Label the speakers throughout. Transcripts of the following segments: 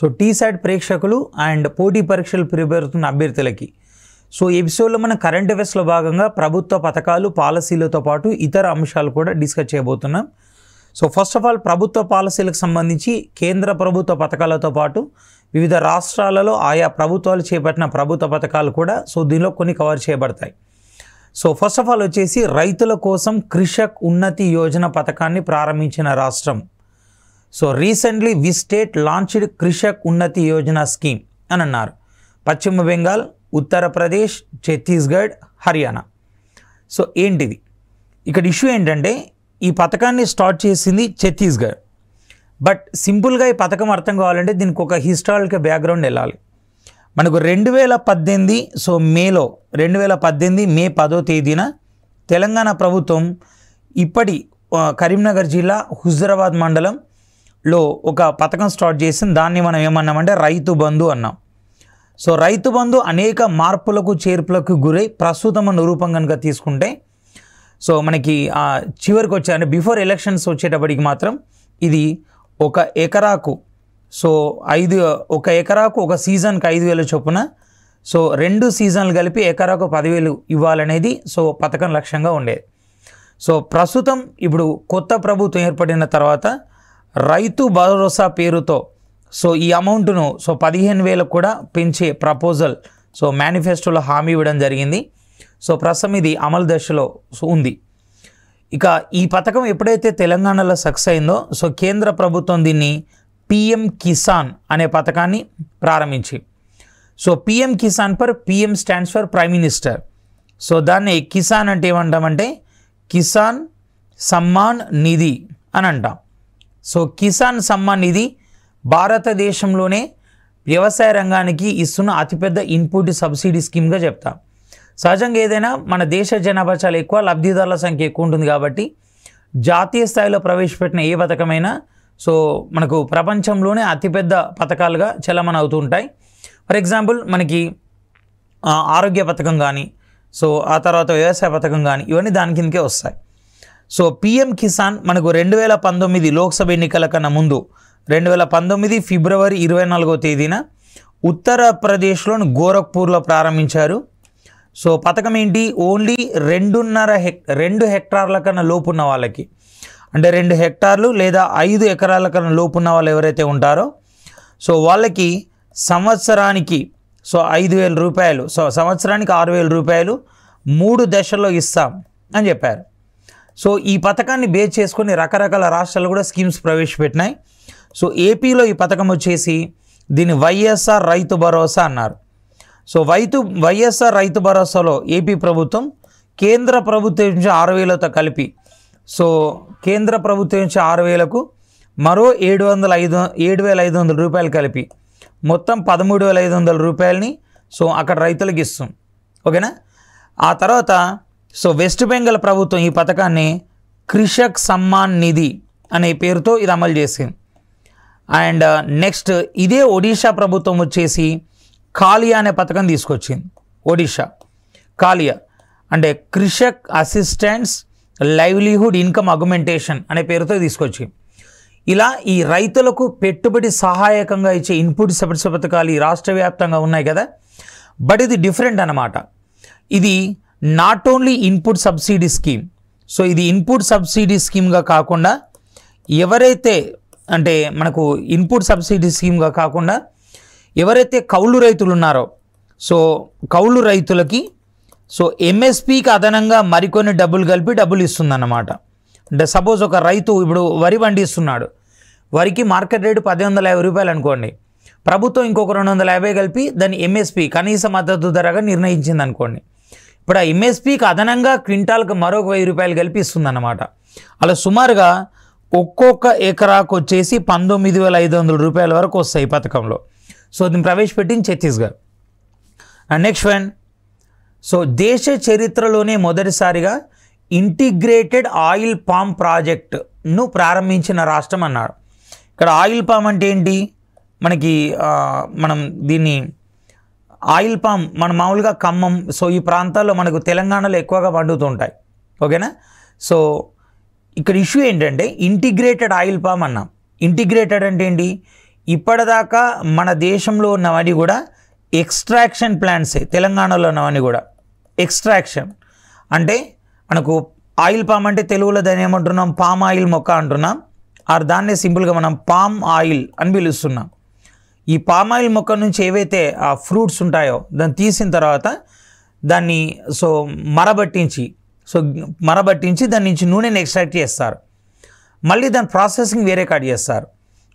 Speaker 1: So T-SAT ప్రేక్షకులు and పోటీ పరీక్షలు ప్రిపేర్ అవుతున్న అభ్యర్థులకి సో ఎపిసోడ్లో మనం కరెంట్ అఫైర్స్లో భాగంగా ప్రభుత్వ పథకాలు పాలసీలతో పాటు ఇతర అంశాలు కూడా డిస్కస్ చేయబోతున్నాం. సో ఫస్ట్ ఆఫ్ ఆల్ ప్రభుత్వ పాలసీలకు సంబంధించి కేంద్ర ప్రభుత్వ పథకాలతో పాటు వివిధ రాష్ట్రాలలో ఆయా ప్రభుత్వాలు చేపట్టిన ప్రభుత్వ పథకాలు కూడా సో దీనిలో కొన్ని కవర్ చేయబడతాయి. సో ఫస్ట్ ఆఫ్ ఆల్ వచ్చేసి రైతుల కోసం కృషక్ ఉన్నతి యోజన పథకాన్ని ప్రారంభించిన రాష్ట్రం. So recently we state launched Krishak Unnati Yojana scheme అని అన్నారు. పశ్చిమ బెంగాల్, ఉత్తరప్రదేశ్, ఛత్తీస్గఢ్, హర్యానా. సో ఏంటిది ఇక్కడ ఇష్యూ ఏంటంటే ఈ పథకాన్ని స్టార్ట్ చేసింది ఛత్తీస్గఢ్. బట్ సింపుల్గా ఈ పథకం అర్థం కావాలంటే దీనికి ఒక హిస్టారికల్ బ్యాక్గ్రౌండ్ వెళ్ళాలి. మనకు 2018 సో మేలో 2018 మే 10వ తేదీన తెలంగాణ ప్రభుత్వం ఇప్పటి కరీంనగర్ జిల్లా హుజురాబాద్ మండలంలో ఒక పథకం స్టార్ట్ చేసింది. దాన్ని మనం ఏమన్నామంటే రైతు బంధు అన్నాం. సో రైతు బంధు అనేక మార్పులకు చేర్పులకు గురై ప్రస్తుతం మన రూపం కనుక తీసుకుంటే సో మనకి చివరికి వచ్చే అంటే బిఫోర్ ఎలక్షన్స్ వచ్చేటప్పటికి మాత్రం ఇది ఒక ఎకరాకు సో ఒక ఎకరాకు ఒక సీజన్కి 5,000 చొప్పున సో 2 సీజన్లు కలిపి ఎకరాకు 10,000 ఇవ్వాలనేది సో పథకం లక్ష్యంగా ఉండేది. సో ప్రస్తుతం ఇప్పుడు కొత్త ప్రభుత్వం ఏర్పడిన తర్వాత రైతు భరోసా పేరుతో సో ఈ అమౌంట్ను సో 15,000 కూడా పెంచే ప్రపోజల్ సో మేనిఫెస్టోలో హామీ ఇవ్వడం జరిగింది. సో ప్రస్తుతం ఇది అమలు దశలో ఉంది. ఇక ఈ పథకం ఎప్పుడైతే తెలంగాణలో సక్సెస్ అయిందో సో కేంద్ర ప్రభుత్వం దీన్ని పిఎం కిసాన్ అనే పథకాన్ని ప్రారంభించి so PM Kisan per PM stands for prime minister. So దాన్ని కిసాన్ అంటే ఏమంటామంటే కిసాన్ సమ్మాన్ నిధి అని అంటాం. సో కిసాన్ సమ్మాన్ నిధి భారతదేశంలోనే వ్యవసాయ రంగానికి ఇస్తున్న అతిపెద్ద ఇన్పుట్ సబ్సిడీ స్కీమ్గా చెప్తాం. సహజంగా ఏదైనా మన దేశ జనాభా చాలా ఎక్కువ, లబ్ధిదారుల సంఖ్య ఎక్కువ ఉంటుంది కాబట్టి జాతీయ స్థాయిలో ప్రవేశపెట్టిన ఏ పథకమైనా సో మనకు ప్రపంచంలోనే అతిపెద్ద పథకాలుగా చలమని అవుతూ ఉంటాయి. ఫర్ ఎగ్జాంపుల్ మనకి ఆరోగ్య పథకం కానీ సో ఆ తర్వాత వ్యవసాయ పథకం కానీ ఇవన్నీ దాని కిందకే వస్తాయి. సో పిఎం కిసాన్ మనకు 2019 లోక్సభ ఎన్నికల కన్నా ముందు 2019 ఫిబ్రవరి 24వ తేదీన ఉత్తరప్రదేశ్లోని గోరఖ్పూర్లో ప్రారంభించారు. సో పథకం ఏంటి, ఓన్లీ 2 హెక్టార్ల కన్నా లోపు ఉన్న వాళ్ళకి అంటే 2 హెక్టార్లు లేదా 5 ఎకరాల కన్నా లోపు ఉన్న వాళ్ళు ఎవరైతే ఉంటారో సో వాళ్ళకి సంవత్సరానికి సో 5,000 రూపాయలు సో సంవత్సరానికి 6,000 రూపాయలు 3 దశల్లో ఇస్తాం అని చెప్పారు. సో ఈ పథకాన్ని బేస్ చేసుకొని రకరకాల రాష్ట్రాలు కూడా స్కీమ్స్ ప్రవేశపెట్టినాయి. సో ఏపీలో ఈ పథకం వచ్చేసి దీన్ని వైఎస్ఆర్ రైతు భరోసా అన్నారు. సో వైఎస్ఆర్ రైతు భరోసాలో ఏపీ ప్రభుత్వం కేంద్ర ప్రభుత్వం నుంచి 6,000తో కలిపి సో కేంద్ర ప్రభుత్వం నుంచి 6,000కు మరో 7,500 రూపాయలు కలిపి మొత్తం 13,500 రూపాయలని సో అక్కడ రైతులకు ఇస్తాం. ఓకేనా. ఆ తర్వాత సో వెస్ట్ బెంగాల్ ప్రభుత్వం ఈ పథకాన్ని కృషక్ సమ్మాన్ నిధి అనే పేరుతో ఇది అమలు చేసింది. అండ్ నెక్స్ట్ ఇదే ఒడిషా ప్రభుత్వం వచ్చేసి కాలియా అనే పథకం తీసుకొచ్చింది. ఒడిషా కాలియా అంటే Krushak assistants livelihood income augmentation అనే పేరుతో తీసుకొచ్చి ఇలా ఈ రైతులకు పెట్టుబడి సహాయకంగా ఇచ్చే ఇన్పుట్ సబ్సిడీ పథకాలు ఈ రాష్ట్ర వ్యాప్తంగా ఉన్నాయి కదా. బట్ ఇది డిఫరెంట్ అన్నమాట. ఇది not only input subsidy scheme. So ఇది ఇన్పుట్ సబ్సిడీ స్కీమ్గా కాకుండా ఎవరైతే అంటే మనకు ఇన్పుట్ సబ్సిడీ స్కీమ్గా కాకుండా ఎవరైతే కౌలు రైతులు ఉన్నారో సో కౌలు రైతులకి సో ఎంఎస్పికి అదనంగా మరికొన్ని డబ్బులు కలిపి డబ్బులు ఇస్తుందన్నమాట. అంటే సపోజ్ ఒక రైతు ఇప్పుడు వరి పండిస్తున్నాడు, వరికి మార్కెట్ రేటు 1,050 రూపాయలు అనుకోండి, ప్రభుత్వం ఇంకొక 250 కలిపి దాన్ని ఎంఎస్పి కనీస మద్దతు ధరగా నిర్ణయించింది అనుకోండి. ఇప్పుడు ఆ ఎంఎస్పికి అదనంగా క్వింటాల్కి మరొక 1,000 రూపాయలు కలిపి ఇస్తుందన్నమాట. అలా సుమారుగా ఒక్కొక్క ఎకరాకు వచ్చేసి 19,500 రూపాయల వరకు వస్తాయి ఈ పథకంలో. సో దీన్ని ప్రవేశపెట్టింది ఛత్తీస్గఢ్. నెక్స్ట్ వన్ సో దేశ చరిత్రలోనే మొదటిసారిగా ఇంటిగ్రేటెడ్ ఆయిల్ పామ్ ప్రాజెక్ట్ను ప్రారంభించిన రాష్ట్రం అన్నాడు. ఇక్కడ ఆయిల్ పామ్ అంటే ఏంటి, మనకి మనం దీన్ని ఆయిల్ పామ్ మన మామూలుగా ఖమ్మం సో ఈ ప్రాంతాల్లో మనకు తెలంగాణలో ఎక్కువగా పండుతూ ఉంటాయి. ఓకేనా. సో ఇక్కడ ఇష్యూ ఏంటంటే ఇంటిగ్రేటెడ్ ఆయిల్ పామ్ అన్నాం. ఇంటిగ్రేటెడ్ అంటే ఏంటి, ఇప్పటిదాకా మన దేశంలో ఉన్నవన్నీ కూడా ఎక్స్ట్రాక్షన్ ప్లాంట్సే, తెలంగాణలో ఉన్నవన్నీ కూడా ఎక్స్ట్రాక్షన్. అంటే మనకు ఆయిల్ పామ్ అంటే తెలుగులో దాన్ని ఏమంటున్నాం, పామ్ ఆయిల్ మొక్క అంటున్నాం, ఆర్ దాన్నే సింపుల్గా మనం పామ్ ఆయిల్ అని పిలుస్తున్నాం. ఈ పామ్ ఆయిల్ మొక్క నుంచి ఏవైతే ఆ ఫ్రూట్స్ ఉంటాయో దాన్ని తీసిన తర్వాత దాన్ని మరబట్టించి దాని నుంచి నూనెని ఎక్స్ట్రాక్ట్ చేస్తారు. మళ్ళీ దాని ప్రాసెసింగ్ వేరే కాడ చేస్తారు.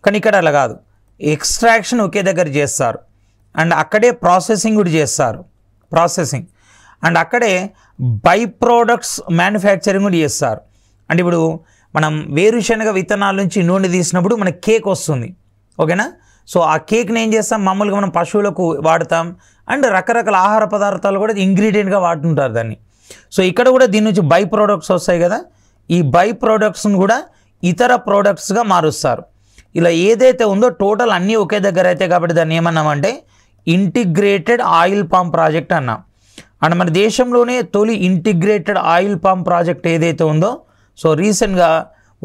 Speaker 1: కానీ ఇక్కడ అలా కాదు, ఎక్స్ట్రాక్షన్ ఒకే దగ్గర చేస్తారు అండ్ అక్కడే ప్రాసెసింగ్ కూడా చేస్తారు. అండ్ అక్కడే బై ప్రోడక్ట్స్ మ్యానుఫ్యాక్చరింగ్ కూడా చేస్తారు. అంటే ఇప్పుడు మనం వేరుశనగ విత్తనాల నుంచి నూనె తీసినప్పుడు మనకి కేక్ వస్తుంది, ఓకేనా. సో ఆ కేక్ని ఏం చేస్తాం, మామూలుగా మనం పశువులకు వాడతాం అండ్ రకరకాల ఆహార పదార్థాలు కూడా ఇంగ్రీడియంట్గా వాడుతుంటారు దాన్ని. సో ఇక్కడ కూడా దీని నుంచి బై ప్రోడక్ట్స్ వస్తాయి కదా, ఈ బై ప్రోడక్ట్స్ని కూడా ఇతర ప్రోడక్ట్స్గా మారుస్తారు. ఇలా ఏదైతే ఉందో టోటల్ అన్నీ ఒకే దగ్గర అయితే కాబట్టి దాన్ని ఏమన్నామంటే ఇంటిగ్రేటెడ్ ఆయిల్ పామ్ ప్రాజెక్ట్ అన్నాం. అండ్ మన దేశంలోనే తొలి ఇంటిగ్రేటెడ్ ఆయిల్ పామ్ ప్రాజెక్ట్ ఏదైతే ఉందో, సో రీసెంట్గా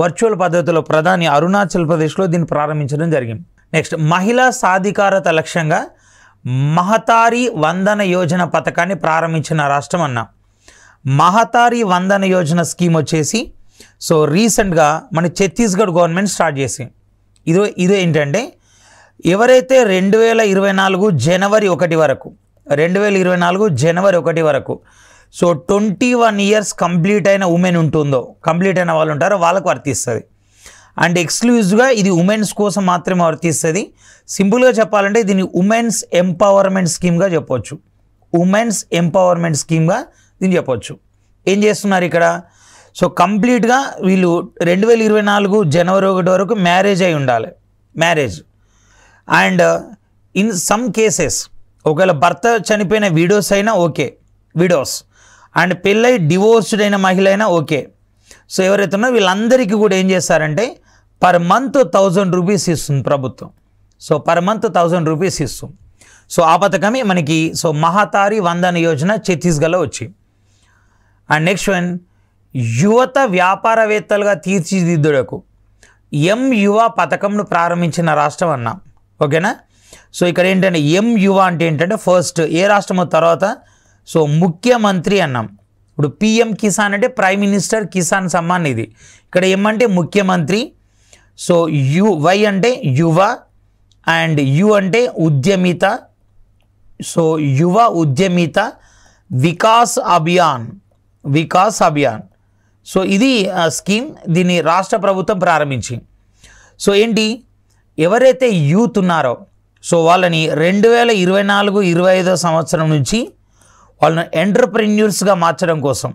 Speaker 1: వర్చువల్ పద్ధతిలో ప్రధాని అరుణాచల్ ప్రదేశ్లో దీన్ని ప్రారంభించడం జరిగింది. నెక్స్ట్, మహిళా సాధికారత లక్ష్యంగా మహతారి వందన యోజన పథకాన్ని ప్రారంభించిన రాష్ట్రం అన్నాం. మహతారి వందన యోజన స్కీమ్ వచ్చేసి సో రీసెంట్గా మన ఛత్తీస్గఢ్ గవర్నమెంట్ స్టార్ట్ చేసి ఇదే ఏంటంటే ఎవరైతే 2024 జనవరి 1 వరకు సో 21 ఇయర్స్ కంప్లీట్ అయిన ఉమెన్ కంప్లీట్ అయిన వాళ్ళు ఉంటారో వాళ్ళకు వర్తిస్తుంది. అండ్ ఎక్స్క్లూజివ్గా ఇది ఉమెన్స్ కోసం మాత్రమే వర్తిస్తుంది. సింపుల్గా చెప్పాలంటే దీన్ని ఉమెన్స్ ఎంపవర్మెంట్ స్కీమ్గా చెప్పొచ్చు. దీన్ని చెప్పొచ్చు. ఏం చేస్తున్నారు ఇక్కడ, సో కంప్లీట్గా వీళ్ళు 2024 జనవరి 1 వరకు మ్యారేజ్ అయి ఉండాలి. అండ్ ఇన్ సమ్ కేసెస్ ఒకవేళ భర్త చనిపోయిన విడోస్ అయినా ఓకే, అండ్ పెళ్ళై డివోర్స్డ్ అయిన మహిళ అయినా ఓకే. సో ఎవరైతే ఉన్నారో వీళ్ళందరికీ కూడా ఏం చేస్తారంటే పర్ మంత్ 1000 రూపీస్ ఇస్తుంది ప్రభుత్వం. సో పర్ మంత్ 1000 రూపీస్ ఇస్తుంది. సో ఆ పథకమే మనకి సో మహతారి వందన యోజన ఛత్తీస్గఢ్లో వచ్చి. అండ్ నెక్స్ట్ వన్, యువత వ్యాపారవేత్తలుగా తీర్చిదిద్దుటకు యువ పథకంను ప్రారంభించిన రాష్ట్రం అన్నాం, ఓకేనా. సో ఇక్కడ ఏంటంటే యువ అంటే ఏంటంటే ఫస్ట్ ఏ రాష్ట్రమో తర్వాత సో ముఖ్యమంత్రి అన్నాం. ఇప్పుడు పిఎం కిసాన్ అంటే ప్రైమ్ మినిస్టర్ కిసాన్ సమ్మాన్ నిధి. ఇక్కడ అంటే ముఖ్యమంత్రి. సో వై అంటే యువ అండ్ యు అంటే ఉద్యమిత. సో యువ ఉద్యమిత వికాస్ అభియాన్. సో ఇది స్కీమ్, దీన్ని రాష్ట్ర ప్రభుత్వం ప్రారంభించి. సో ఏంటి, ఎవరైతే యూత్ ఉన్నారో సో వాళ్ళని 2024-25 సంవత్సరం నుంచి వాళ్ళని ఎంటర్ప్రెన్యూర్స్గా మార్చడం కోసం,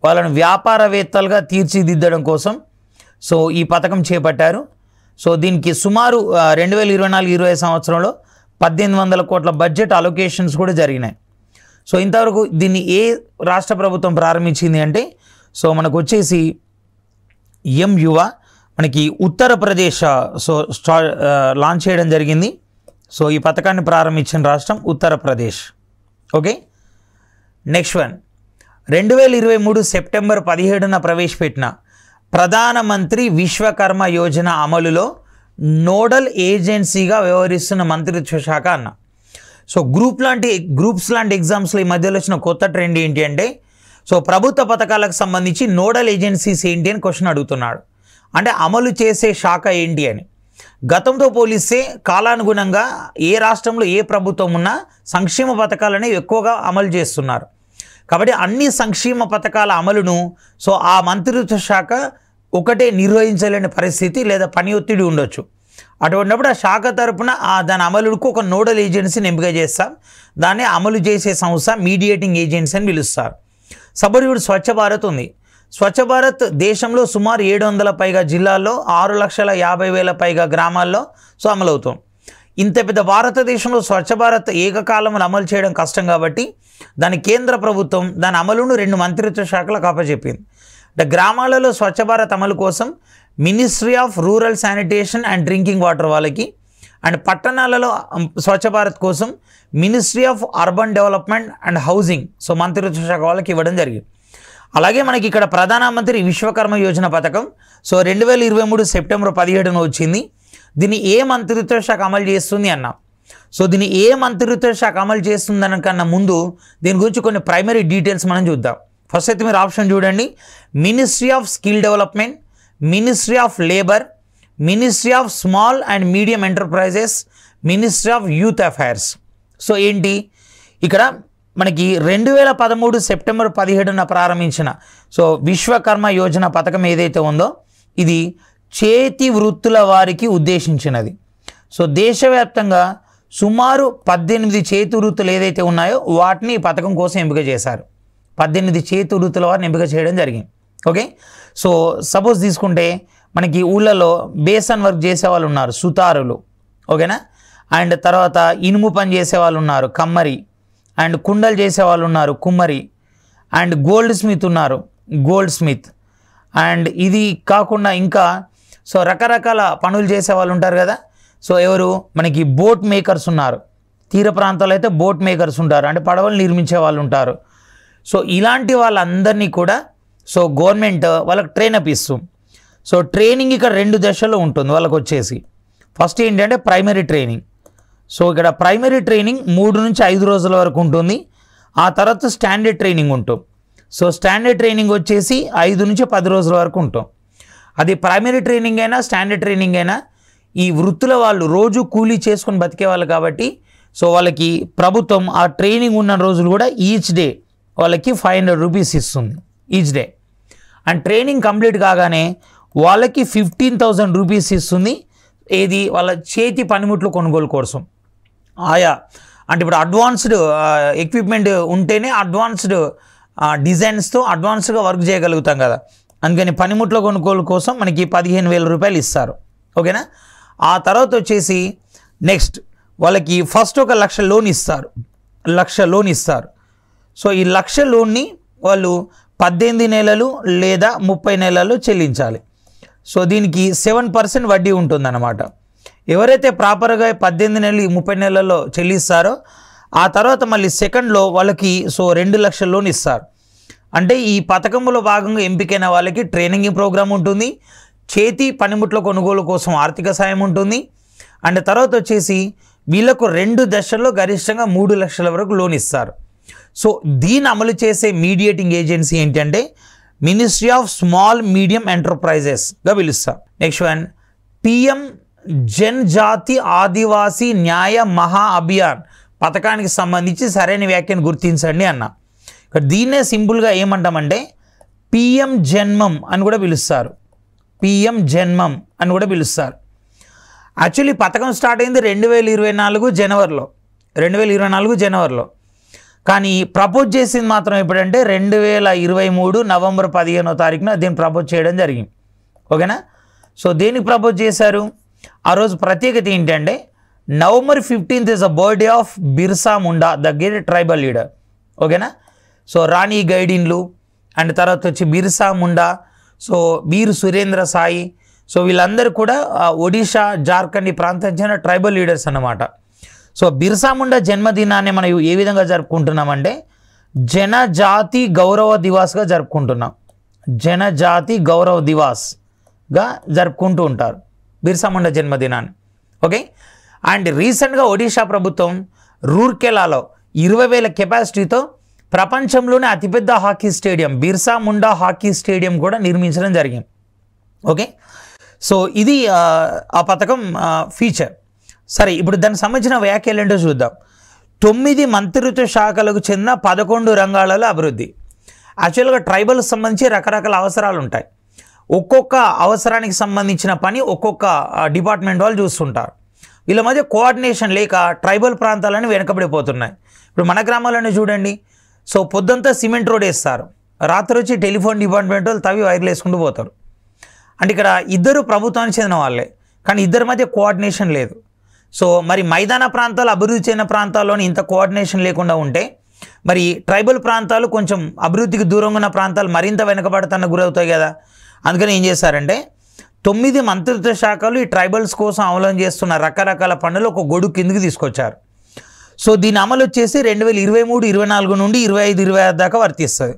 Speaker 1: వాళ్ళని వ్యాపారవేత్తలుగా తీర్చిదిద్దడం కోసం సో ఈ పథకం చేపట్టారు. సో దీనికి సుమారు 2024-25 సంవత్సరంలో 1800 కోట్ల బడ్జెట్ అలొకేషన్స్ కూడా జరిగినాయి. సో ఇంతవరకు దీన్ని ఏ రాష్ట్ర ప్రభుత్వం ప్రారంభించింది అంటే సో మనకు వచ్చేసి యువ మనకి ఉత్తరప్రదేశ్ సో లాంచ్ చేయడం జరిగింది. సో ఈ పథకాన్ని ప్రారంభించిన రాష్ట్రం Uttar Pradesh, okay. Next one, 2023 September 17న ప్రవేశపెట్టిన ప్రధానమంత్రి విశ్వకర్మ యోజన అమలులో నోడల్ ఏజెన్సీగా వ్యవహరిస్తున్న మంత్రిత్వ శాఖ అన్న. సో గ్రూప్స్ లాంటి ఎగ్జామ్స్లో ఈ మధ్యలో వచ్చిన కొత్త ట్రెండ్ ఏంటి అంటే సో ప్రభుత్వ పథకాలకు సంబంధించి నోడల్ ఏజెన్సీస్ ఏంటి అని క్వశ్చన్ అడుగుతున్నాడు. అంటే అమలు చేసే శాఖ ఏంటి అని. గతంతో పోలిస్తే కాలానుగుణంగా ఏ రాష్ట్రంలో ఏ ప్రభుత్వం ఉన్నా సంక్షేమ పథకాలని ఎక్కువగా అమలు చేస్తున్నారు. కాబట్టి అన్ని సంక్షేమ పథకాల అమలును సో ఆ మంత్రిత్వ శాఖ ఒకటే నిర్వహించలేని పరిస్థితి లేదా పని ఒత్తిడి ఉండొచ్చు. అటువంటిప్పుడు ఆ శాఖ తరపున దాని అమలుకు ఒక నోడల్ ఏజెన్సీని ఎంపిక చేస్తాం. దాన్ని అమలు చేసే సంస్థ మీడియేటింగ్ ఏజెన్సీ అని పిలుస్తారు. సపోజ్ ఇప్పుడు స్వచ్ఛ భారత్ ఉంది. స్వచ్ఛ భారత్ దేశంలో సుమారు 700 పైగా జిల్లాల్లో 6,50,000 పైగా గ్రామాల్లో సో అమలవుతాం. ఇంత పెద్ద భారతదేశంలో స్వచ్ఛ భారత్ ఏకకాలంలో అమలు చేయడం కష్టం కాబట్టి దాని కేంద్ర ప్రభుత్వం దాని అమలును 2 మంత్రిత్వ శాఖలకు అప్పచెప్పింది. అంటే గ్రామాలలో స్వచ్ఛ భారత్ అమలు కోసం ministry of rural sanitation and drinking water వాళ్ళకి, అండ్ పట్టణాలలో స్వచ్ఛ భారత్ కోసం ministry of urban development and housing so మంత్రిత్వ శాఖ వాళ్ళకి ఇవ్వడం జరిగింది. అలాగే మనకి ఇక్కడ ప్రధానమంత్రి విశ్వకర్మ యోజన పథకం సో 2023 సెప్టెంబర్ 17న వచ్చింది. దీన్ని ఏ మంత్రిత్వ శాఖ అమలు చేస్తుంది అన్న. సో దీన్ని ఏ మంత్రిత్వ శాఖ అమలు చేస్తుంది అనకన్నా ముందు దీని గురించి కొన్ని ప్రైమరీ డీటెయిల్స్ మనం చూద్దాం. ఫస్ట్ అయితే మీరు ఆప్షన్ చూడండి, ministry of skill development, ministry of labour, ministry of small and medium enterprises, ministry of youth affairs. So ఏంటి ఇక్కడ మనకి 2013 సెప్టెంబర్ 17న ప్రారంభించిన సో విశ్వకర్మ యోజన పథకం ఏదైతే ఉందో ఇది చేతి వృత్తుల వారికి ఉద్దేశించినది. సో దేశవ్యాప్తంగా సుమారు 18 చేతి వృత్తులు ఏదైతే ఉన్నాయో వాటిని ఈ పథకం కోసం ఎంపిక చేశారు. 18 చేతి వృత్తుల వారిని ఎంపిక చేయడం జరిగింది. ఓకే, సో సపోజ్ తీసుకుంటే మనకి ఊళ్ళలో బేసన్ వర్క్ చేసే వాళ్ళు ఉన్నారు, సుతారులు. ఓకేనా, అండ్ తర్వాత ఇనుము పని చేసే వాళ్ళు ఉన్నారు, కమ్మరి, అండ్ కుండలు చేసే వాళ్ళు ఉన్నారు, కుమ్మరి, అండ్ గోల్డ్ స్మిత్ ఉన్నారు, గోల్డ్ స్మిత్. అండ్ ఇది కాకుండా ఇంకా సో రకరకాల పనులు చేసే వాళ్ళు ఉంటారు కదా. సో ఎవరు మనకి బోట్ మేకర్స్ ఉన్నారు, తీర ప్రాంతాల్లో అయితే బోట్ మేకర్స్ ఉంటారు, అంటే పడవలు నిర్మించే వాళ్ళు ఉంటారు. సో ఇలాంటి వాళ్ళందరినీ కూడా సో గవర్నమెంట్ వాళ్ళకి ట్రైనప్ ఇస్తుంది. సో ట్రైనింగ్ ఇక్కడ 2 దశల్లో ఉంటుంది వాళ్ళకి వచ్చేసి. ఫస్ట్ ఏంటంటే ప్రైమరీ ట్రైనింగ్. సో ఇక్కడ ప్రైమరీ ట్రైనింగ్ 3 నుంచి 5 రోజుల వరకు ఉంటుంది. ఆ తర్వాత స్టాండర్డ్ ట్రైనింగ్ ఉంటుంది. సో స్టాండర్డ్ ట్రైనింగ్ వచ్చేసి 5 నుంచి 10 రోజుల వరకు ఉంటాం. అది ప్రైమరీ ట్రైనింగ్ అయినా స్టాండర్డ్ ట్రైనింగ్ అయినా ఈ వృత్తుల వాళ్ళు రోజు కూలీ చేసుకొని బతికే వాళ్ళు కాబట్టి సో వాళ్ళకి ప్రభుత్వం ఆ ట్రైనింగ్ ఉన్న రోజులు కూడా ఈచ్ డే వాళ్ళకి 500 రూపీస్ ఇస్తుంది each day. And training complete కాగానే వాళ్ళకి 15,000 రూపీస్ ఇస్తుంది. ఏది వాళ్ళ చేతి పనిముట్లు కొనుగోలు కోసం. ఆయా అంటే ఇప్పుడు అడ్వాన్స్డ్ ఎక్విప్మెంట్ ఉంటేనే అడ్వాన్స్డ్ డిజైన్స్తో అడ్వాన్స్డ్గా వర్క్ చేయగలుగుతాం కదా. అందుకని పనిముట్ల కొనుగోలు కోసం మనకి 15,000 రూపాయలు ఇస్తారు. ఓకేనా, ఆ తర్వాత వచ్చేసి నెక్స్ట్ వాళ్ళకి ఫస్ట్ 1,00,000 లోన్ ఇస్తారు, 1,00,000 లోన్ ఇస్తారు. సో ఈ 1,00,000 లోన్ని వాళ్ళు 18 నెలలు లేదా 30 నెలలు చెల్లించాలి. సో దీనికి 7% వడ్డీ ఉంటుందన్నమాట. ఎవరైతే ప్రాపర్గా 18 నెలలు 30 నెలల్లో చెల్లిస్తారో ఆ తర్వాత మళ్ళీ సెకండ్లో వాళ్ళకి సో 2,00,000 లోన్ ఇస్తారు. అంటే ఈ పథకంలో భాగంగా ఎంపికైన వాళ్ళకి ట్రైనింగ్ ప్రోగ్రామ్ ఉంటుంది, చేతి పనిముట్ల కొనుగోలు కోసం ఆర్థిక సాయం ఉంటుంది. అండ్ తర్వాత వచ్చేసి వీళ్ళకు 2 దశల్లో గరిష్టంగా 3 లక్షల వరకు లోన్ ఇస్తారు. సో దీన్ని అమలు చేసే మీడియేటింగ్ ఏజెన్సీ ఏంటంటే మినిస్ట్రీ ఆఫ్ స్మాల్ మీడియం ఎంటర్ప్రైజెస్గా పిలుస్తాం. నెక్స్ట్ వన్ పిఎం జన్జాతి ఆదివాసీ న్యాయ మహా అభియాన్ పథకానికి సంబంధించి సరైన వ్యాఖ్యను గుర్తించండి అన్న. ఇక్కడ దీన్నే సింపుల్గా ఏమంటామంటే పిఎం జన్మం అని కూడా పిలుస్తారు, పిఎం జన్మం అని కూడా పిలుస్తారు. యాక్చువల్లీ పథకం స్టార్ట్ అయింది 2024 జనవరిలో, కానీ ప్రపోజ్ చేసింది మాత్రం ఎప్పుడంటే 2023 నవంబర్ 15వ తారీఖున దీన్ని ప్రపోజ్ చేయడం జరిగింది. ఓకేనా, సో దేనికి ప్రపోజ్ చేశారు? ఆ రోజు ప్రత్యేకత ఏంటంటే November 15th is a birthday of Birsa Munda, the great tribal leader. ఓకేనా, సో రాణి గైడిన్లు అండ్ తర్వాత వచ్చి బిర్సా ముండా, సో వీర్ సురేంద్ర సాయి, సో వీళ్ళందరూ కూడా ఒడిషా, జార్ఖండ్ ఈ ప్రాంతం చెందిన ట్రైబల్ లీడర్స్ అన్నమాట. సో బిర్సా ముండా జన్మదినాన్ని మనం ఏ విధంగా జరుపుకుంటున్నామంటే జనజాతి గౌరవ దివాస్గా జరుపుకుంటున్నాం. జనజాతి గౌరవ దివాస్గా జరుపుకుంటూ ఉంటారు బిర్సా ముండా జన్మదినాన్ని. ఓకే, అండ్ రీసెంట్గా ఒడిషా ప్రభుత్వం రూర్కెలాలో 20,000 కెపాసిటీతో ప్రపంచంలోనే అతిపెద్ద hockey stadium Birsa Munda hockey stadium కూడా నిర్మించడం జరిగింది. ఓకే, సో ఇది ఆ పథకం ఫీచర్. సరే, ఇప్పుడు దానికి సంబంధించిన వ్యాఖ్యలు ఏంటో చూద్దాం. 9 మంత్రిత్వ శాఖలకు చెందిన 11 రంగాలలో అభివృద్ధి. యాక్చువల్గా ట్రైబల్కి సంబంధించి రకరకాల అవసరాలు ఉంటాయి. ఒక్కొక్క అవసరానికి సంబంధించిన పని ఒక్కొక్క డిపార్ట్మెంట్ వాళ్ళు చూస్తుంటారు. వీళ్ళ మధ్య కోఆర్డినేషన్ లేక ట్రైబల్ ప్రాంతాలని వెనకబడిపోతున్నాయి. ఇప్పుడు మన గ్రామాల్లోనే చూడండి, సో పొద్దుంతా సిమెంట్ రోడ్ వేస్తారు, రాత్రి వచ్చి టెలిఫోన్ డిపార్ట్మెంట్ వాళ్ళు తవి వైర్లు వేసుకుంటూ పోతారు. అంటే ఇక్కడ ఇద్దరు ప్రభుత్వానికి చెందిన వాళ్ళే, కానీ ఇద్దరి మధ్య కోఆర్డినేషన్ లేదు. సో మరి మైదాన ప్రాంతాలు అభివృద్ధి చెందిన ప్రాంతాల్లోని ఇంత కోఆర్డినేషన్ లేకుండా ఉంటే మరి ట్రైబల్ ప్రాంతాలు కొంచెం అభివృద్ధికి దూరంగా ఉన్న ప్రాంతాలు మరింత వెనకబడతాన గురవుతాయి కదా. అందుకని ఏం చేశారంటే 9 మంత్రిత్వ శాఖలు ఈ ట్రైబల్స్ కోసం అమలు చేస్తున్న రకరకాల పనులు ఒక గొడుగు కిందకి తీసుకొచ్చారు. సో దీని అమలు వచ్చేసి 2023-24 నుండి 25-26 దాకా వర్తిస్తుంది.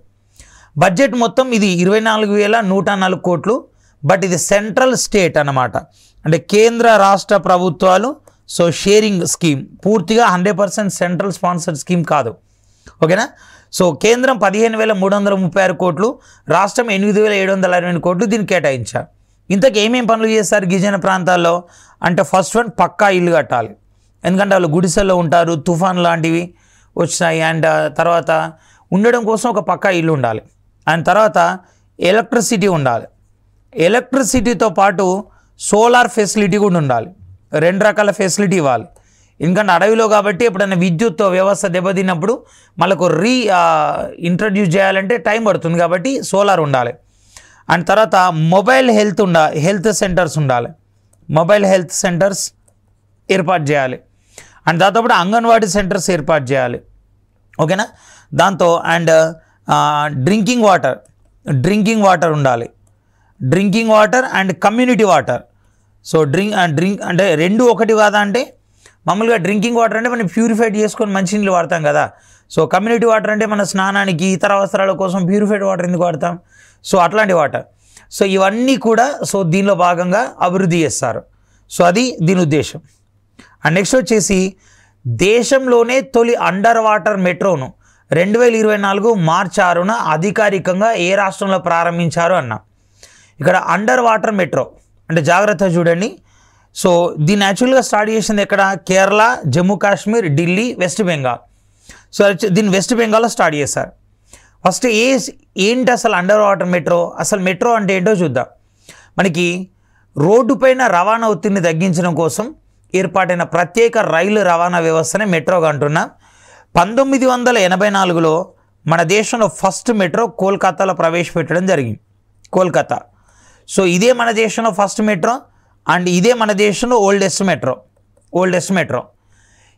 Speaker 1: బడ్జెట్ మొత్తం ఇది 24,104 కోట్లు. బట్ ఇది సెంట్రల్ స్టేట్ అన్నమాట. అంటే కేంద్ర రాష్ట్ర ప్రభుత్వాలు సో షేరింగ్ స్కీమ్, పూర్తిగా 100% సెంట్రల్ స్పాన్సర్డ్ స్కీమ్ కాదు. ఓకేనా. సో కేంద్రం 15,336 కోట్లు, రాష్ట్రం 8,722 కోట్లు దీన్ని కేటాయించారు. ఇంతకు ఏమేం పనులు చేస్తారు గిరిజన ప్రాంతాల్లో అంటే, ఫస్ట్ వన్ పక్కా ఇల్లు కట్టాలి. ఎందుకంటే వాళ్ళు గుడిసెల్లో ఉంటారు, తుఫాన్ లాంటివి వచ్చాయి. అండ్ తర్వాత ఉండడం కోసం ఒక పక్కా ఇల్లు ఉండాలి. అండ్ తర్వాత ఎలక్ట్రిసిటీ ఉండాలి. ఎలక్ట్రిసిటీతో పాటు సోలార్ ఫెసిలిటీ కూడా ఉండాలి. 2 రకాల ఫెసిలిటీ ఇవ్వాలి. ఎందుకంటే అడవిలో కాబట్టి ఎప్పుడైనా విద్యుత్ వ్యవస్థ దెబ్బతిన్నప్పుడు మనకు ఇంట్రడ్యూస్ చేయాలంటే టైం పడుతుంది, కాబట్టి సోలార్ ఉండాలి. అండ్ తర్వాత మొబైల్ హెల్త్ సెంటర్స్ ఉండాలి. మొబైల్ హెల్త్ సెంటర్స్ ఏర్పాటు చేయాలి. అండ్ దాంతోపాటు అంగన్వాడీ సెంటర్స్ ఏర్పాటు చేయాలి. ఓకేనా. దాంతో అండ్ డ్రింకింగ్ వాటర్ ఉండాలి. Drinking water and community water. So drink అంటే 2 ఒకటి కాదా అంటే, మామూలుగా డ్రింకింగ్ వాటర్ అంటే మనం ప్యూరిఫైడ్ చేసుకొని మంచినీళ్ళు వాడతాం కదా. సో కమ్యూనిటీ వాటర్ అంటే మన స్నానానికి ఇతర అవసరాల కోసం ప్యూరిఫైడ్ వాటర్ ఎందుకు వాడతాం. సో అట్లాంటి వాటర్. సో ఇవన్నీ కూడా సో దీనిలో భాగంగా అభివృద్ధి చేస్తారు. సో అది దీని ఉద్దేశం. అండ్ నెక్స్ట్ వచ్చేసి దేశంలోనే తొలి అండర్ వాటర్ మెట్రోను 2024 మార్చి 6న అధికారికంగా ఏ రాష్ట్రంలో ప్రారంభించారు అన్న. ఇక్కడ అండర్ వాటర్ మెట్రో అంటే జాగ్రత్త చూడండి. సో దీన్ని యాక్చువల్గా స్టార్ట్ చేసింది ఎక్కడ, కేరళ, జమ్మూ కాశ్మీర్, ఢిల్లీ, వెస్ట్ బెంగాల్. సో దీన్ని వెస్ట్ బెంగాల్లో స్టార్ట్ చేశారు. ఫస్ట్ ఏంటి అసలు అండర్ వాటర్ మెట్రో, అసలు మెట్రో అంటే ఏంటో చూద్దాం. మనకి రోడ్డు పైన రవాణా ఒత్తిడిని తగ్గించడం కోసం ఏర్పాటైన ప్రత్యేక రైలు రవాణా వ్యవస్థనే మెట్రోగా అంటున్నాం. 1984లో మన దేశంలో ఫస్ట్ మెట్రో కోల్కతాలో ప్రవేశపెట్టడం జరిగింది. కోల్కతా. సో ఇదే మన దేశంలో ఫస్ట్ మెట్రో అండ్ ఇదే మన దేశంలో ఓల్డెస్ట్ మెట్రో.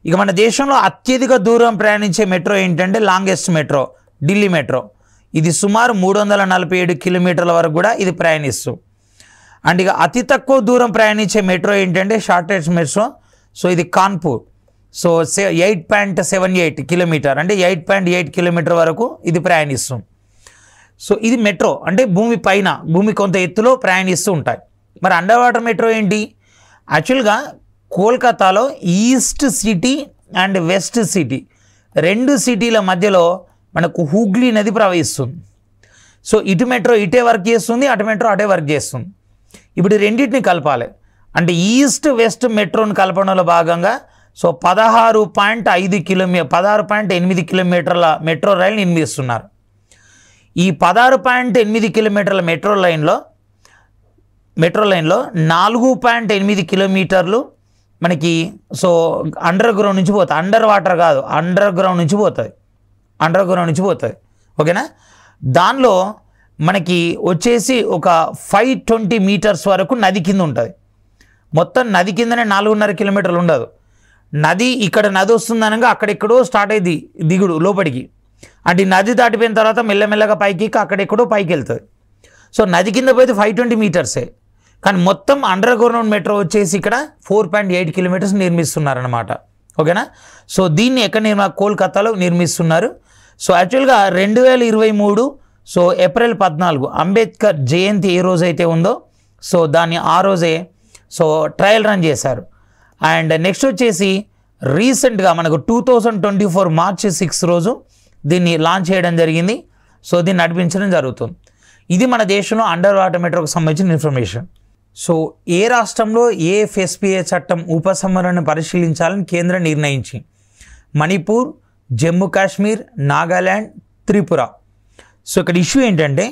Speaker 1: ఇక మన దేశంలో అత్యధిక దూరం ప్రయాణించే మెట్రో ఏంటంటే లాంగెస్ట్ మెట్రో ఢిల్లీ మెట్రో. ఇది సుమారు 347 కిలోమీటర్ల వరకు కూడా ఇది ప్రయాణిస్తూ. అండ్ ఇక అతి తక్కువ దూరం ప్రయాణించే మెట్రో ఏంటంటే షార్టెస్ట్ మెట్రో. సో ఇది కాన్పూర్. సో 8.78 కిలోమీటర్ అంటే 8.8 కిలోమీటర్ వరకు ఇది ప్రయాణిస్తుంది. సో ఇది మెట్రో అంటే భూమి కొంత ఎత్తులో ప్రయాణిస్తూ ఉంటాయి. మరి అండర్ వాటర్ మెట్రో ఏంటి, యాక్చువల్గా కోల్కతాలో east city and west city 2 సిటీల మధ్యలో మనకు హూగ్లీ నది ప్రవహిస్తుంది. సో ఇటు మెట్రో ఇటే వర్క్ చేస్తుంది, అటు మెట్రో అటే వర్క్ చేస్తుంది. ఇప్పుడు రెండింటిని కలపాలి అంటే ఈస్ట్ వెస్ట్ మెట్రోని కలపడంలో భాగంగా సో 16.8 కిలోమీటర్ల మెట్రో రైలు నిర్మిస్తున్నారు. ఈ 16.8 కిలోమీటర్ల మెట్రో లైన్లో 4.8 కిలోమీటర్లు మనకి సో అండర్ గ్రౌండ్ నుంచి పోతుంది. అండర్ వాటర్ కాదు, అండర్ గ్రౌండ్ నుంచి పోతుంది. ఓకేనా. దానిలో మనకి వచ్చేసి ఒక 520 మీటర్స్ వరకు నది కింద ఉంటుంది. మొత్తం నది కిందనే 4.5 కిలోమీటర్లు ఉండదు. ఇక్కడ నది వస్తుందనగా అక్కడెక్కడో స్టార్ట్ అయ్యింది దిగుడు లోపలికి. అంటే నది దాటిపోయిన తర్వాత మెల్లమెల్లగా పైకి అక్కడెక్కడో పైకి వెళ్తుంది. సో నది కింద పోతే 520 మీటర్సే, కానీ మొత్తం అండర్ గ్రౌండ్ మెట్రో వచ్చేసి ఇక్కడ 4.8 కిలోమీటర్స్ నిర్మిస్తున్నారనమాట. ఓకేనా. సో దీన్ని ఎక్కడ కోల్కతాలో నిర్మిస్తున్నారు. సో యాక్చువల్గా 2023 సో ఏప్రిల్ 14 అంబేద్కర్ జయంతి ఏ రోజైతే ఉందో సో దాన్ని ఆ రోజే సో ట్రయల్ రన్ చేశారు. అండ్ నెక్స్ట్ వచ్చేసి రీసెంట్గా మనకు 2024 మార్చి 6 రోజు దీన్ని లాంచ్ చేయడం జరిగింది. సో దీన్ని నడిపించడం జరుగుతుంది. ఇది మన దేశంలో అండర్ వాటర్ మెట్రోకి సంబంధించిన ఇన్ఫర్మేషన్. సో ఏ రాష్ట్రంలో ఏఎఫ్ఎస్పిఏ చట్టం ఉపసంహరణను పరిశీలించాలని కేంద్రం నిర్ణయించి మణిపూర్, జమ్మూ కాశ్మీర్, నాగాల్యాండ్, త్రిపుర. సో ఇక్కడ ఇష్యూ ఏంటంటే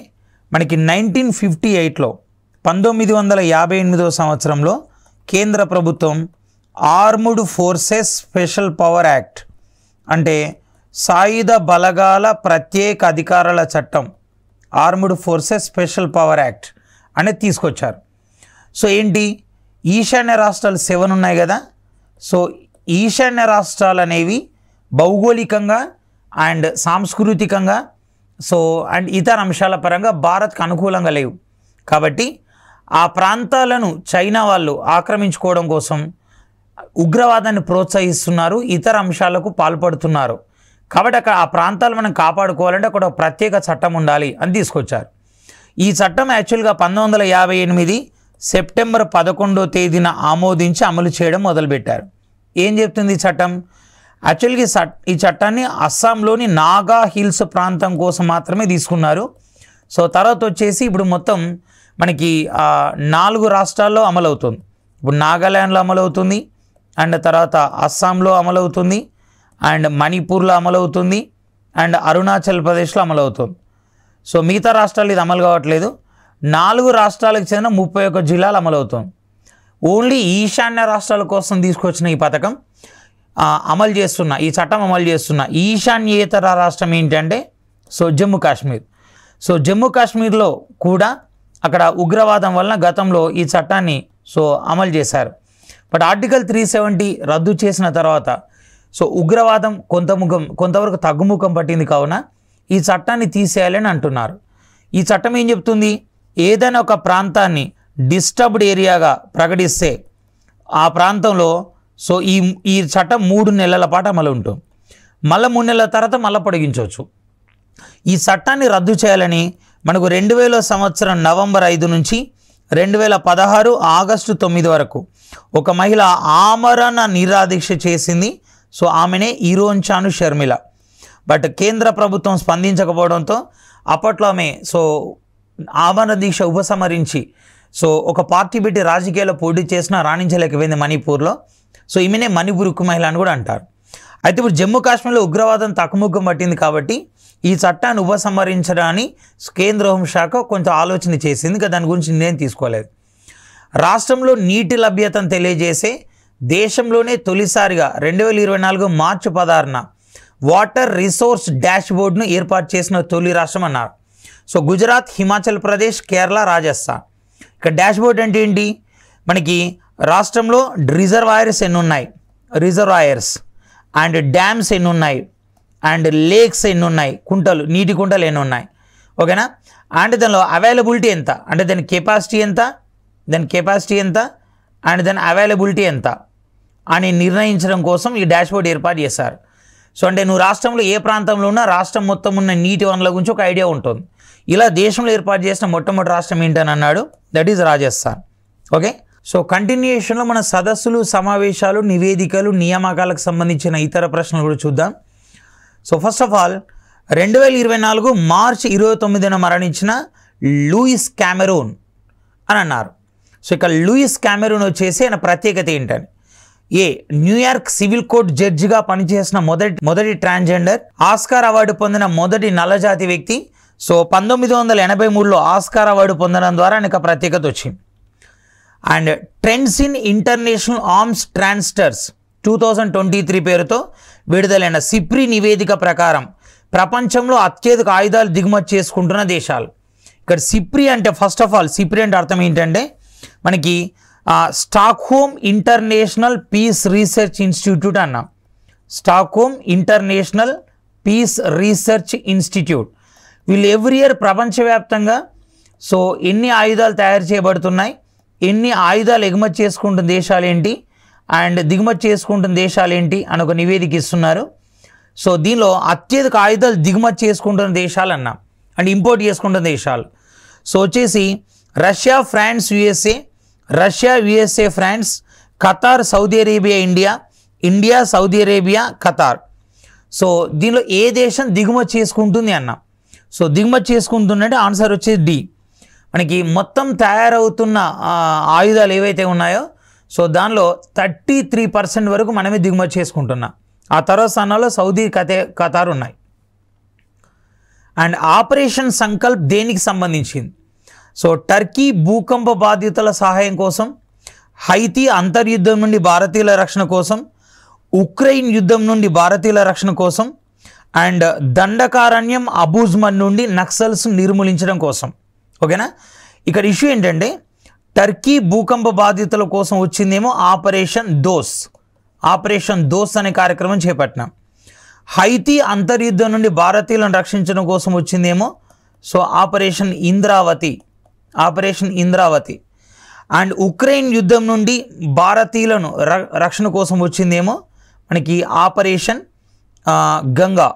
Speaker 1: మనకి 1958 సంవత్సరంలో కేంద్ర ప్రభుత్వం armed forces special power act అంటే సాయుధ బలగాల ప్రత్యేక అధికారాల చట్టం armed forces special power act అనేది తీసుకొచ్చారు. సో ఏంటి, ఈశాన్య రాష్ట్రాలు 7 ఉన్నాయి కదా. సో ఈశాన్య రాష్ట్రాలు అనేవి భౌగోళికంగా అండ్ సాంస్కృతికంగా సో అండ్ ఇతర అంశాల పరంగా భారత్కు అనుకూలంగా లేవు. కాబట్టి ఆ ప్రాంతాలను చైనా వాళ్ళు ఆక్రమించుకోవడం కోసం ఉగ్రవాదాన్ని ప్రోత్సహిస్తున్నారు, ఇతర అంశాలకు పాల్పడుతున్నారు. కాబట్టి అక్కడ ఆ ప్రాంతాలు మనం కాపాడుకోవాలంటే అక్కడ ప్రత్యేక చట్టం ఉండాలి అని తీసుకొచ్చారు. ఈ చట్టం యాక్చువల్గా 1958 సెప్టెంబర్ 11వ తేదీన ఆమోదించి అమలు చేయడం మొదలుపెట్టారు. ఏం చెప్తుంది ఈ చట్టం? యాక్చువల్గా ఈ చట్టాన్ని అస్సాంలోని నాగా హిల్స్ ప్రాంతం కోసం మాత్రమే తీసుకున్నారు. సో తర్వాత వచ్చేసి ఇప్పుడు మొత్తం మనకి 4 రాష్ట్రాల్లో అమలవుతుంది. ఇప్పుడు నాగాల్యాండ్లో అమలవుతుంది, అండ్ తర్వాత అస్సాంలో అమలవుతుంది, అండ్ మణిపూర్లో అమలవుతుంది, అండ్ అరుణాచల్ ప్రదేశ్లో అమలవుతుంది. సో మిగతా రాష్ట్రాలు ఇది అమలు కావట్లేదు. 4 రాష్ట్రాలకు చెందిన 31 జిల్లాలు అమలవుతుంది. ఓన్లీ ఈశాన్య రాష్ట్రాల కోసం తీసుకొచ్చిన ఈ పథకం ఈ చట్టం అమలు చేస్తున్న ఈశాన్యేతర రాష్ట్రం ఏంటంటే సో జమ్మూ కాశ్మీర్. సో జమ్మూ కాశ్మీర్లో కూడా అక్కడ ఉగ్రవాదం వలన గతంలో ఈ చట్టాన్ని అమలు చేశారు. బట్ ఆర్టికల్ 370 రద్దు చేసిన తర్వాత ఉగ్రవాదం కొంతవరకు తగ్గుముఖం పట్టింది కావున ఈ చట్టాన్ని తీసేయాలని అంటున్నారు. ఈ చట్టం ఏం చెప్తుంది? ఏదైనా ఒక ప్రాంతాన్ని డిస్టర్బ్డ్ ఏరియాగా ప్రకటిస్తే ఆ ప్రాంతంలో ఈ చట్టం 3 నెలల పాటు అమలు ఉంటుంది. మళ్ళీ 3 నెలల తర్వాత మళ్ళీ పొడిగించవచ్చు. ఈ చట్టాన్ని రద్దు చేయాలని మనకు 2000 సంవత్సరం నవంబర్ 5 నుంచి 2016 ఆగస్టు 9 వరకు ఒక మహిళ ఆమరణ నిరాదీక్ష చేసింది. ఆమెనే ఈరోన్చాను షర్మిల. బట్ కేంద్ర ప్రభుత్వం స్పందించకపోవడంతో అప్పట్లో ఆమె ఆమరణ దీక్ష ఉపసంహరించి ఒక పార్టీ పెట్టి రాజకీయాల్లో పోటీ చేసినా రాణించలేకపోయింది మణిపూర్లో. ఈమెనే మణిపూర్ ఉక్కు మహిళ అని కూడా అంటారు. అయితే ఇప్పుడు జమ్మూ కాశ్మీర్లో ఉగ్రవాదం తక్కుముఖం పట్టింది కాబట్టి ఈ చట్టాన్ని ఉపసంహరించడాన్ని కేంద్ర హోంశాఖ కొంచెం ఆలోచన చేసింది. ఇంకా దాని గురించి నిర్ణయం తీసుకోలేదు. రాష్ట్రంలో నీటి లభ్యతను తెలియజేసే దేశంలోనే తొలిసారిగా 2024 మార్చి 16న వాటర్ రిసోర్స్ డాష్ బోర్డును ఏర్పాటు చేసిన తొలి రాష్ట్రం అన్నారు. గుజరాత్, హిమాచల్ ప్రదేశ్, కేరళ, రాజస్థాన్. ఇక డాష్ బోర్డ్ అంటే ఏంటి? మనకి రాష్ట్రంలో రిజర్వాయర్స్ ఎన్ని ఉన్నాయి, రిజర్వాయర్స్ అండ్ డ్యామ్స్ ఎన్ని ఉన్నాయి, అండ్ లేక్స్ ఎన్ని ఉన్నాయి, నీటి కుంటలు ఎన్ని ఉన్నాయి, ఓకేనా? అండ్ దానిలో అవైలబిలిటీ ఎంత, అంటే దాని కెపాసిటీ ఎంత అండ్ దాని అవైలబిలిటీ ఎంత అని నిర్ణయించడం కోసం ఈ డాష్ బోర్డ్ ఏర్పాటు చేశారు. అంటే నువ్వు రాష్ట్రంలో ఏ ప్రాంతంలో ఉన్నా రాష్ట్రం మొత్తం ఉన్న నీటి వనరుల గురించి ఒక ఐడియా ఉంటుంది. ఇలా దేశంలో ఏర్పాటు చేసిన మొట్టమొదటి రాష్ట్రం ఏంటని అన్నాడు, దట్ ఈజ్ రాజస్థాన్. ఓకే, కంటిన్యూషన్లో మన సదస్సులు, సమావేశాలు, నివేదికలు, నియామకాలకు సంబంధించిన ఇతర ప్రశ్నలు కూడా చూద్దాం. ఫస్ట్ ఆఫ్ ఆల్ 2024 మార్చి 29న మరణించిన లూయిస్ కామెరూన్ అని అన్నారు. ఇక్కడ లూయిస్ కామెరూన్ వచ్చేసి ఆయన ప్రత్యేకత ఏంటని, న్యూయార్క్ సివిల్ కోర్ట్ జడ్జిగా పనిచేసిన మొదటి ట్రాన్స్జెండర్, ఆస్కార్ అవార్డు పొందిన మొదటి నల్లజాతి వ్యక్తి. 1983లో ఆస్కార్ అవార్డు పొందడం ద్వారా ఆయనకు ప్రత్యేకత వచ్చింది. And trends in international arms transfers 2023 పేరుతో విడుదలైన సిప్రి నివేదిక ప్రకారం ప్రపంచంలో అత్యధిక ఆయుధాలు దిగుమతి చేసుకుంటున్న దేశాలు. ఇక్కడ సిప్రి అంటే ఫస్ట్ ఆఫ్ ఆల్ సిప్రి అంటే అర్థం ఏంటంటే మనకి Stockholm international peace research institute అన్నాం. Stockholm international peace research institute. వీళ్ళు ఎవ్రీ ఇయర్ ప్రపంచవ్యాప్తంగా ఎన్ని ఆయుధాలు తయారు చేయబడుతున్నాయి, ఎన్ని ఆయుధాలు ఎగుమతి చేసుకుంటున్న దేశాలు ఏంటి అండ్ దిగుమతి చేసుకుంటున్న దేశాలు ఏంటి అని ఒక నివేదిక ఇస్తున్నారు. దీనిలో అత్యధిక ఆయుధాలు దిగుమతి చేసుకుంటున్న దేశాలు అన్నాం అండ్ ఇంపోర్ట్ చేసుకుంటున్న దేశాలు వచ్చేసి Russia, France, USA, France, Qatar, Saudi Arabia, India, Saudi Arabia, Qatar. దీనిలో ఏ దేశం దిగుమతి చేసుకుంటుంది అన్నాం. దిగుమతి చేసుకుంటుందంటే ఆన్సర్ వచ్చేది డి. మనకి మొత్తం తయారవుతున్న ఆయుధాలు ఏవైతే ఉన్నాయో దానిలో 33% వరకు మనమే దిగుమతి చేసుకుంటున్నాం. ఆ తర్వాత స్థానాల్లో సౌదీ, ఖతార్ ఉన్నాయి. అండ్ ఆపరేషన్ సంకల్ప్ దేనికి సంబంధించింది? టర్కీ భూకంప బాధితుల సహాయం కోసం, హైతీ అంతర్యుద్ధం నుండి భారతీయుల రక్షణ కోసం, ఉక్రెయిన్ యుద్ధం నుండి భారతీయుల రక్షణ కోసం, అండ్ దండకారణ్యం అబూజ్మన్ నుండి నక్సల్స్ నిర్మూలించడం కోసం. ఓకేనా? ఇక్కడ ఇష్యూ ఏంటంటే టర్కీ భూకంప బాధితుల కోసం వచ్చిందేమో ఆపరేషన్ దోస్ అనే కార్యక్రమం చేపట్టినాం. హైతీ అంతర్యుద్ధం నుండి భారతీయులను రక్షించడం కోసం వచ్చిందేమో ఆపరేషన్ ఇంద్రావతి. అండ్ ఉక్రెయిన్ యుద్ధం నుండి భారతీయులను రక్షణ కోసం వచ్చిందేమో మనకి ఆపరేషన్ గంగా.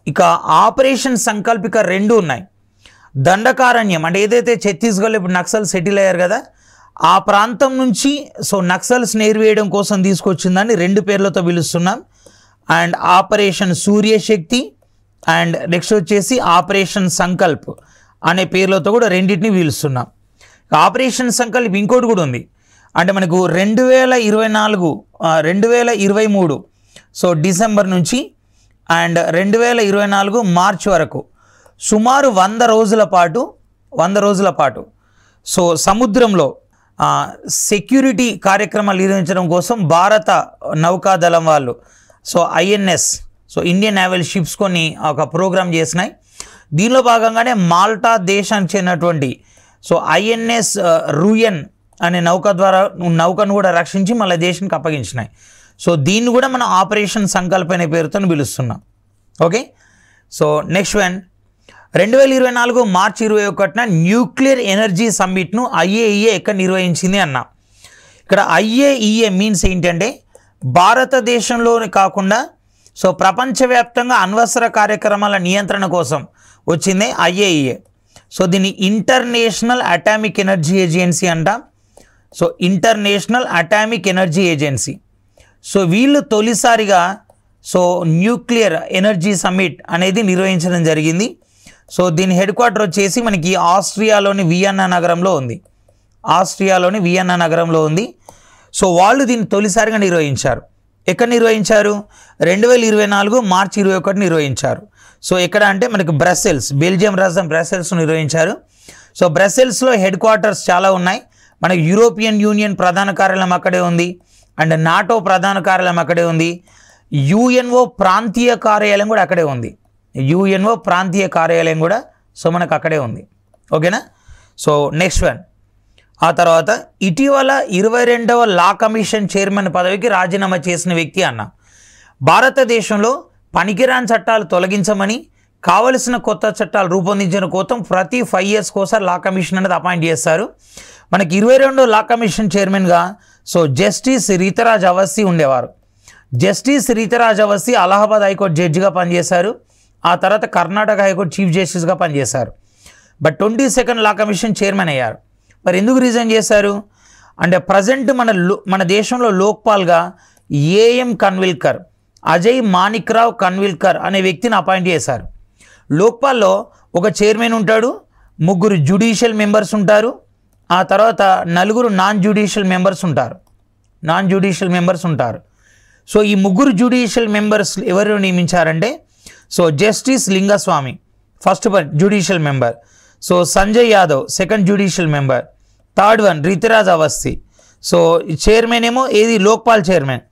Speaker 1: ఇక ఆపరేషన్ సంకల్పిక 2 ఉన్నాయి. దండకారణ్యం అంటే ఏదైతే ఛత్తీస్గఢ్లో ఇప్పుడు నక్సల్ సెటిల్ అయ్యారు కదా, ఆ ప్రాంతం నుంచి సో నక్సల్స్ నేర్వేయడం కోసం తీసుకొచ్చిందని 2 పేర్లతో పిలుస్తున్నాం. అండ్ ఆపరేషన్ సూర్యశక్తి అండ్ నెక్స్ట్ వచ్చేసి ఆపరేషన్ సంకల్ప్ అనే పేర్లతో కూడా రెండింటిని పిలుస్తున్నాం. ఆపరేషన్ సంకల్ప్ ఇంకోటి కూడా ఉంది. అంటే మనకు 2023 సో డిసెంబర్ నుంచి అండ్ 2024 మార్చ్ వరకు సుమారు 100 రోజుల పాటు సో సముద్రంలో సెక్యూరిటీ కార్యక్రమాలు నిర్వహించడం కోసం భారత నౌకాదళం వాళ్ళు so INS so Indian naval ships కొన్ని ఒక ప్రోగ్రామ్ చేసినాయి. దీనిలో భాగంగానే మాల్టా దేశానికి చెందినటువంటి సో INS రూయన్ అనే నౌకను కూడా రక్షించి మళ్ళీ దేశానికి అప్పగించినాయి. సో దీన్ని కూడా మనం ఆపరేషన్ సంకల్ప్ అనే పేరుతో పిలుస్తున్నాం. ఓకే, సో నెక్స్ట్ వన్ 2024 మార్చి 21న న్యూక్లియర్ ఎనర్జీ సమ్మిట్ను IAEA ఎక్కడ నిర్వహించింది అన్న. ఇక్కడ IAEA మీన్స్ ఏంటంటే భారతదేశంలోనే కాకుండా సో ప్రపంచవ్యాప్తంగా అణ్వస్త్ర కార్యక్రమాల నియంత్రణ కోసం వచ్చిందే IAEA. సో దీన్ని ఇంటర్నేషనల్ అటామిక్ ఎనర్జీ ఏజెన్సీ అంటాం. So international atomic energy agency. So వీళ్ళు తొలిసారిగా సో న్యూక్లియర్ ఎనర్జీ సమ్మిట్ అనేది నిర్వహించడం జరిగింది. సో దీని హెడ్ క్వార్టర్ వచ్చేసి మనకి ఆస్ట్రియాలోని వియన్నా నగరంలో ఉంది. సో వాళ్ళు దీన్ని తొలిసారిగా నిర్వహించారు. ఎక్కడ నిర్వహించారు? 2024 మార్చి 21 నిర్వహించారు. సో ఎక్కడ అంటే మనకి బెల్జియం రాజధాని బ్రసెల్స్ నిర్వహించారు. సో బ్రసెల్స్లో హెడ్ క్వార్టర్స్ చాలా ఉన్నాయి. మనకి యూరోపియన్ యూనియన్ ప్రధాన కార్యాలయం అక్కడే ఉంది. అండ్ నాటో ప్రధాన కార్యాలయం అక్కడే ఉంది. UNO ప్రాంతీయ కార్యాలయం కూడా అక్కడే ఉంది. సో మనకు అక్కడే ఉంది. ఓకేనా? So next one. ఆ తర్వాత ఇటీవల 22వ లా కమిషన్ చైర్మన్ పదవికి రాజీనామా చేసిన వ్యక్తి అన్న. భారతదేశంలో పనికిరాని చట్టాలు తొలగించమని కావలసిన కొత్త చట్టాలు రూపొందించిన కోసం ప్రతి 5 years కోసారి లా కమిషన్ అనేది అపాయింట్ చేస్తారు. మనకి 22వ లా కమిషన్ చైర్మన్గా సో జస్టిస్ రీతరాజ్ అవస్థి ఉండేవారు. జస్టిస్ రీతరాజ్ అవస్థి అలహాబాద్ హైకోర్టు జడ్జిగా పనిచేశారు. ఆ తర్వాత కర్ణాటక హైకోర్టు చీఫ్ జస్టిస్గా పనిచేశారు. But 22nd law commission chairman అయ్యారు. మరి ఎందుకు రీజైన్ చేశారు అంటే ప్రజెంట్ మన దేశంలో లోక్పాల్గా AM కన్విల్కర్, అజయ్ మాణిక్రావ్ కన్విల్కర్ అనే వ్యక్తిని అపాయింట్ చేశారు. లోక్పాల్లో ఒక చైర్మన్ ఉంటాడు, 3 జ్యుడిషియల్ మెంబర్స్ ఉంటారు. ఆ తర్వాత 4 నాన్ జ్యుడిషియల్ మెంబర్స్ ఉంటారు. సో ఈ 3 జ్యుడిషియల్ మెంబర్స్ ఎవరు నియమించారంటే so justice Lingaswamy first judicial member, so Sanjay Yadav second judicial member, third one Ritaraj Awasthi. So chairman ఏమో లోక్పాల్ చైర్మన్,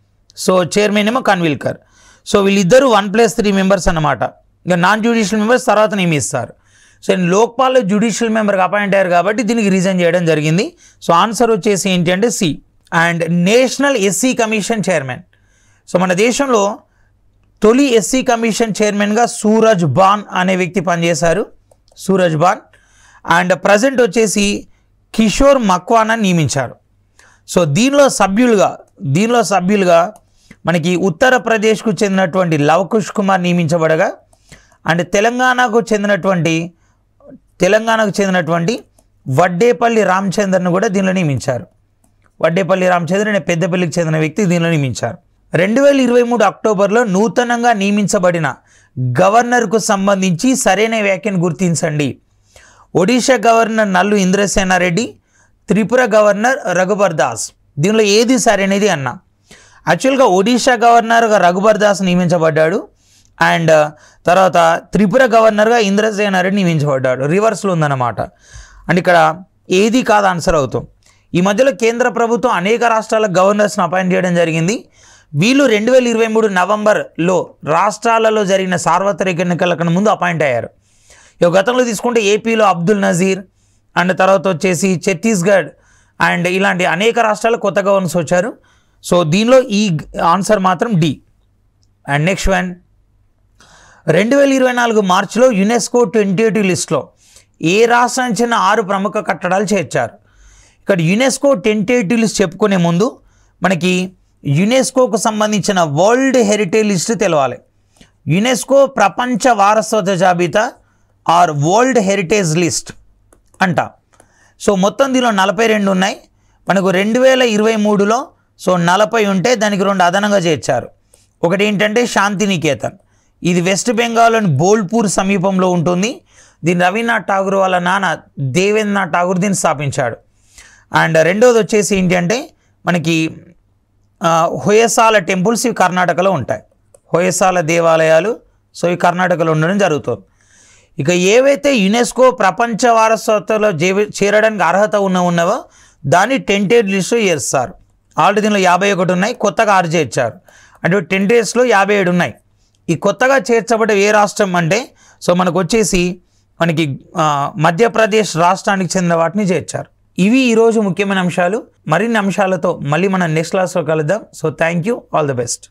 Speaker 1: సో చైర్మన్ ఏమో కన్విల్కర్. సో వీళ్ళిద్దరూ 1+3 మెంబర్స్ అన్నమాట. ఇక నాన్ జ్యుడిషియల్ మెంబర్స్ తర్వాత నియమిస్తారు. సో లోక్పాల్లో జ్యుడిషియల్ మెంబర్కి అపాయింట్ అయ్యారు కాబట్టి దీనికి రీజైన్ చేయడం జరిగింది. సో ఆన్సర్ వచ్చేసి ఏంటి అంటే C. And national SC commission chairman. So మన దేశంలో తొలి SC కమిషన్ చైర్మన్గా సూరజ్ బాన్ అనే వ్యక్తి పనిచేశారు. అండ్ ప్రజెంట్ వచ్చేసి కిషోర్ మక్వానా నియమించారు. సో దీనిలో సభ్యులుగా మనకి ఉత్తరప్రదేశ్కు చెందినటువంటి లవకుష్ కుమార్ నియమించబడగా అండ్ తెలంగాణకు చెందినటువంటి వడ్డేపల్లి రామచంద్రను కూడా దీనిలో నియమించారు. వడ్డేపల్లి రామచంద్ర అనే పెద్దపల్లికి చెందిన వ్యక్తి దీనిలో నియమించారు. 2023 అక్టోబర్లో నూతనంగా నియమించబడిన గవర్నర్కు సంబంధించి సరైన వ్యాఖ్యను గుర్తించండి. ఒడిషా గవర్నర్ నల్లు ఇంద్రసేనారెడ్డి, త్రిపుర గవర్నర్ రఘుబర్ దాస్. దీనిలో ఏది సరైనది అన్న. యాక్చువల్గా ఒడిషా గవర్నర్గా రఘుబర్ దాస్ నియమించబడ్డాడు. అండ్ తర్వాత త్రిపుర గవర్నర్గా ఇంద్రసేనారెడ్డి నియమించబడ్డాడు. రివర్స్లో ఉందన్నమాట. అండ్ ఇక్కడ ఏది కాదు ఆన్సర్ అవుతాం. ఈ మధ్యలో కేంద్ర ప్రభుత్వం అనేక రాష్ట్రాల గవర్నర్స్ని అపాయింట్ చేయడం జరిగింది. వీళ్ళు 2023 నవంబర్లో రాష్ట్రాలలో జరిగిన సార్వత్రిక ఎన్నికలకు ముందు అపాయింట్ అయ్యారు. గతంలో తీసుకుంటే ఏపీలో అబ్దుల్ నజీర్ అండ్ తర్వాత వచ్చేసి ఛత్తీస్గఢ్ అండ్ ఇలాంటి అనేక రాష్ట్రాలు కొత్త గవర్నర్స్ వచ్చారు. సో దీనిలో ఈ ఆన్సర్ మాత్రం D. అండ్ నెక్స్ట్ వన్ 2024 మార్చిలో యునెస్కో 2020 లిస్ట్లో ఏ రాష్ట్రానికి చెందిన 6 ప్రముఖ కట్టడాలు చేర్చారు. ఇక్కడ యునెస్కో 2020 లిస్ట్ చెప్పుకునే ముందు మనకి యునెస్కోకు సంబంధించిన వరల్డ్ హెరిటేజ్ లిస్ట్ తెలవాలి. యునెస్కో ప్రపంచ వారసత్వ జాబితా ఆర్ వరల్డ్ హెరిటేజ్ లిస్ట్ అంట. సో మొత్తం దీనిలో 42 ఉన్నాయి. మనకు 2023లో సో 40 ఉంటే దానికి 2 అదనంగా చేర్చారు. ఒకటి ఏంటంటే శాంతినికేతన్, ఇది వెస్ట్ బెంగాల్లోని బోల్పూర్ సమీపంలో ఉంటుంది. దీన్ని రవీంద్రనాథ్ ఠాగూర్ వాళ్ళ నాన్న దేవేంద్రనాథ్ ఠాగూర్ దీన్ని స్థాపించాడు. అండ్ రెండోది వచ్చేసి ఏంటి అంటే మనకి హొయసాల టెంపుల్స్ ఇవి కర్ణాటకలో ఉంటాయి. హొయసాల దేవాలయాలు సో ఇవి కర్ణాటకలో ఉండడం జరుగుతుంది. ఇక ఏవైతే యునెస్కో ప్రపంచ వారసత్వంలో చేరడానికి అర్హత ఉన్నవో దాన్ని టెంటేడ్ లిస్టు చేస్తారు. ఆల్రెడీ దీనిలో 51 ఉన్నాయి, కొత్తగా 6 చేర్చారు. అంటే టెంటేడ్స్లో 57 ఉన్నాయి. ఈ కొత్తగా చేర్చబడ్డ ఏ రాష్ట్రం అంటే సో మనకు వచ్చేసి మనకి మధ్యప్రదేశ్ రాష్ట్రానికి చెందిన వాటిని చేర్చారు. ఇవి ఈరోజు ముఖ్యమైన అంశాలు. మరిన్ని అంశాలతో మళ్ళీ మనం నెక్స్ట్ క్లాస్లో కలుద్దాం. So thank you, all the best.